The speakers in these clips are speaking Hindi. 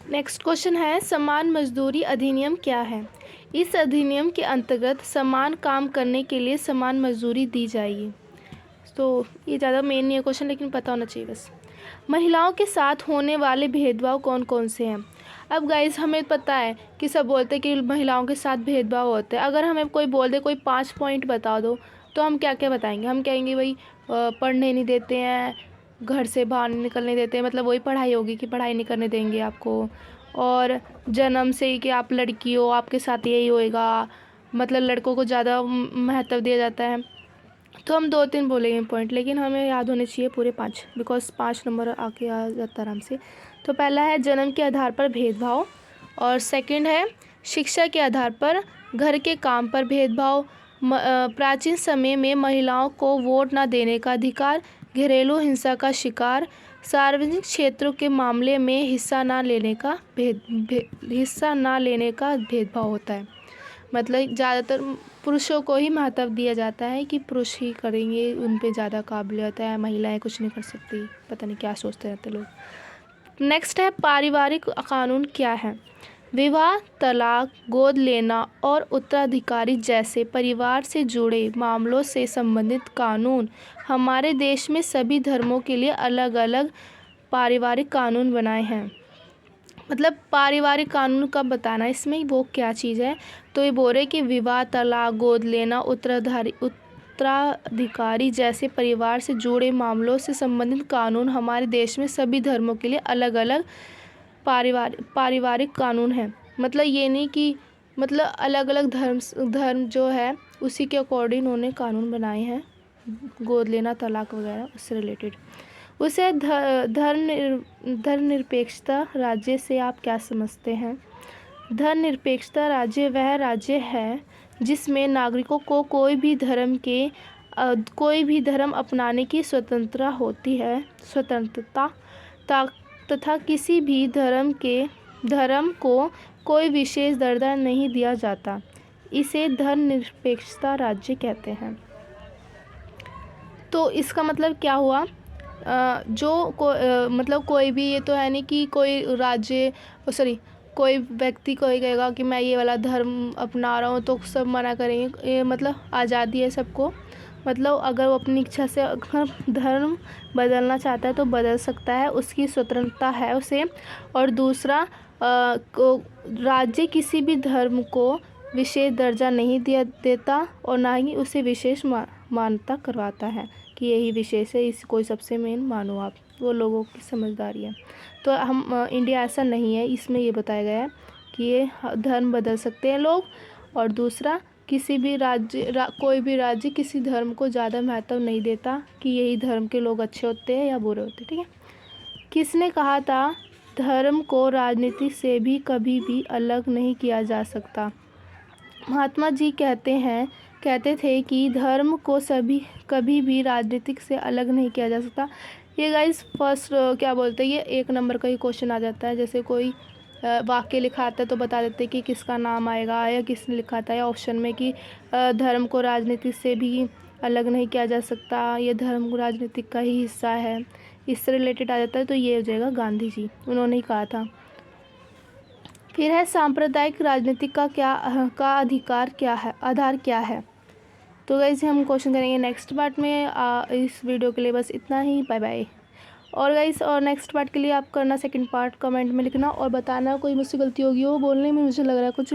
नेक्स्ट क्वेश्चन है, समान मजदूरी अधिनियम क्या है? इस अधिनियम के अंतर्गत समान काम करने के लिए समान मजदूरी दी जाएगी। तो ये ज़्यादा मेन नहीं है क्वेश्चन, लेकिन पता होना चाहिए बस। महिलाओं के साथ होने वाले भेदभाव कौन कौन से हैं? अब गाइस हमें पता है कि सब बोलते हैं कि महिलाओं के साथ भेदभाव होते हैं। अगर हमें कोई बोल दे कोई 5 पॉइंट बता दो, तो हम क्या क्या बताएंगे? हम कहेंगे भाई पढ़ने नहीं देते हैं, घर से बाहर नहीं निकलने देते हैं, मतलब वही पढ़ाई होगी कि पढ़ाई नहीं करने देंगे आपको, और जन्म से ही कि आप लड़की हो आपके साथ यही होएगा, मतलब लड़कों को ज़्यादा महत्व दिया जाता है। तो हम 2-3 बोलेंगे पॉइंट, लेकिन हमें याद होने चाहिए पूरे 5, बिकॉज 5 नंबर आके आ जाता आराम से। तो पहला है जन्म के आधार पर भेदभाव, और सेकंड है शिक्षा के आधार पर घर के काम पर भेदभाव, प्राचीन समय में महिलाओं को वोट न देने का अधिकार, घरेलू हिंसा का शिकार, सार्वजनिक क्षेत्रों के मामले में हिस्सा न लेने का भेदभाव होता है। मतलब ज़्यादातर पुरुषों को ही महत्व दिया जाता है कि पुरुष ही करेंगे, उन पे ज़्यादा काबिलियत है, महिलाएं कुछ नहीं कर सकती। पता नहीं क्या सोचते रहते लोग। नेक्स्ट है पारिवारिक कानून क्या है? विवाह, तलाक, गोद लेना और उत्तराधिकारी जैसे परिवार से जुड़े मामलों से संबंधित कानून हमारे देश में सभी धर्मों के लिए अलग अलग पारिवारिक कानून बनाए हैं। मतलब पारिवारिक कानून का बताना इसमें वो क्या चीज़ है। तो ये बोल रहे कि विवाह, तलाक, गोद लेना, उत्तराधिकारी जैसे परिवार से जुड़े मामलों से संबंधित कानून हमारे देश में सभी धर्मों के लिए अलग अलग पारिवारिक कानून हैं। मतलब ये नहीं कि मतलब अलग अलग धर्म जो है उसी के अकॉर्डिंग उन्होंने कानून बनाए हैं, गोद लेना, तलाक वगैरह उससे रिलेटेड। उसे धर्मनिरपेक्षता राज्य से आप क्या समझते हैं? धर्मनिरपेक्षता राज्य वह राज्य है जिसमें नागरिकों को कोई भी धर्म अपनाने की स्वतंत्रता तथा किसी भी धर्म को कोई विशेष दर्जा नहीं दिया जाता। इसे धर्मनिरपेक्षता राज्य कहते हैं। तो इसका मतलब क्या हुआ? मतलब कोई भी, ये तो है नहीं कि कोई कोई व्यक्ति कोई कहेगा कि मैं ये वाला धर्म अपना रहा हूँ तो सब मना करेंगे। ये मतलब आज़ादी है सबको। मतलब अगर वो अपनी इच्छा से अगर धर्म बदलना चाहता है तो बदल सकता है, उसकी स्वतंत्रता है उसे। और दूसरा, राज्य किसी भी धर्म को विशेष दर्जा नहीं देता और ना ही उसे विशेष मान्यता करवाता है कि यही विशेष है, इस कोई सबसे मेन मानो आप। वो लोगों की समझदारी है। तो हम इंडिया ऐसा नहीं है, इसमें ये बताया गया है कि ये धर्म बदल सकते हैं लोग। और दूसरा, किसी भी कोई भी राज्य किसी धर्म को ज़्यादा महत्व नहीं देता कि यही धर्म के लोग अच्छे होते हैं या बुरे होते हैं। ठीक है। किसने कहा था धर्म को राजनीति से भी कभी भी अलग नहीं किया जा सकता? महात्मा जी कहते थे कि धर्म को कभी भी राजनीतिक से अलग नहीं किया जा सकता। ये गाइस फर्स्ट क्या बोलते हैं, ये 1 नंबर का ही क्वेश्चन आ जाता है। जैसे कोई वाक्य लिखा आता है तो बता देते कि किसका नाम आएगा या किसने लिखा था, या ऑप्शन में कि धर्म को राजनीति से भी अलग नहीं किया जा सकता, ये धर्म राजनीतिक का ही हिस्सा है, इससे रिलेटेड आ जाता है। तो ये हो जाएगा गांधी जी, उन्होंने ही कहा था। फिर है सांप्रदायिक राजनीति का अधिकार क्या है, आधार क्या है? तो गाइस हम क्वेश्चन करेंगे नेक्स्ट पार्ट में। इस वीडियो के लिए बस इतना ही। Bye bye. और गाइस और नेक्स्ट पार्ट के लिए आप करना सेकंड पार्ट कमेंट में लिखना और बताना कोई मुझसे गलती होगी हो बोलने में। मुझे लग रहा है कुछ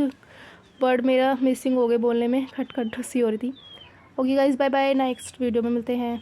वर्ड मेरा मिसिंग हो गए बोलने में, खट खट सी हो रही थी। Okay guys, bye bye, next video में मिलते हैं।